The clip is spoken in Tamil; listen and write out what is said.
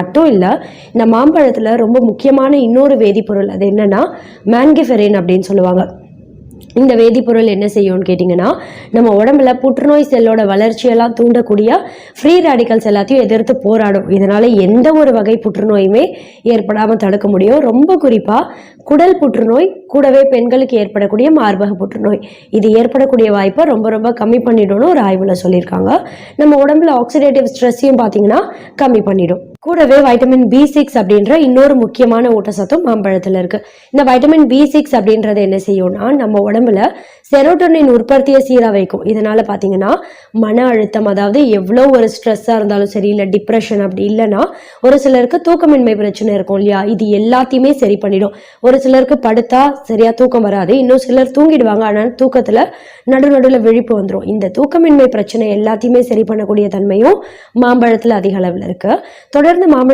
மட்டும் இல்லை, இந்த மாம்பழத்தில் ரொம்ப முக்கியமான இன்னொரு வேதிப்பொருள் அது என்னன்னா மேன்கிஃபெரின் அப்படின்னு சொல்லுவாங்க. இந்த வேதிப்பொருள் என்ன செய்யும்னு கேட்டிங்கன்னா, நம்ம உடம்புல புற்றுநோய் செல்லோட வளர்ச்சியெல்லாம் தூண்டக்கூடிய ஃப்ரீ ரேடிக்கல்ஸ் எல்லாத்தையும் எதிர்த்து போராடும். இதனால எந்த ஒரு வகை புற்றுநோயுமே ஏற்படாமல் தடுக்க முடியும். ரொம்ப குறிப்பாக குடல் புற்றுநோய், கூடவே பெண்களுக்கு ஏற்படக்கூடிய மார்பக புற்றுநோய், இது ஏற்படக்கூடிய வாய்ப்பை ரொம்ப ரொம்ப கம்மி பண்ணிடும்னு ஒரு ஆய்வில் சொல்லியிருக்காங்க. நம்ம உடம்புல ஆக்சிடேட்டிவ் ஸ்ட்ரெஸ்ஸையும் பார்த்தீங்கன்னா கம்மி பண்ணிடும். கூடவே வைட்டமின் B6 அப்படின்ற இன்னொரு முக்கியமான ஊட்டச்சத்தும் மாம்பழத்தில் இருக்கு. இந்த வைட்டமின் B6 அப்படின்றது என்ன செய்யும்னா, நம்ம உடம்புல செரோட்டோனின் உற்பத்தியை சீராக வைக்கும். இதனால பார்த்தீங்கன்னா மன அழுத்தம், அதாவது எவ்வளோ ஒரு ஸ்ட்ரெஸ்ஸாக இருந்தாலும் சரி, இல்லை டிப்ரெஷன் அப்படி இல்லைன்னா ஒரு சிலருக்கு தூக்கமின்மை பிரச்சனை இருக்கும் இல்லையா, இது எல்லாத்தையுமே சரி பண்ணிடும். ஒரு சிலருக்கு படுத்தா சரியா தூக்கம் வராது, இன்னும் சிலர் தூங்கிடுவாங்க, ஆனால் தூக்கத்தில் நடுநடுவில் விழிப்பு வந்துடும். இந்த தூக்கமின்மை பிரச்சனை எல்லாத்தையுமே சரி பண்ணக்கூடிய தன்மையும் மாம்பழத்தில் அதிக அளவில் இருக்கு. தொடர்ந்து மாம்பழம்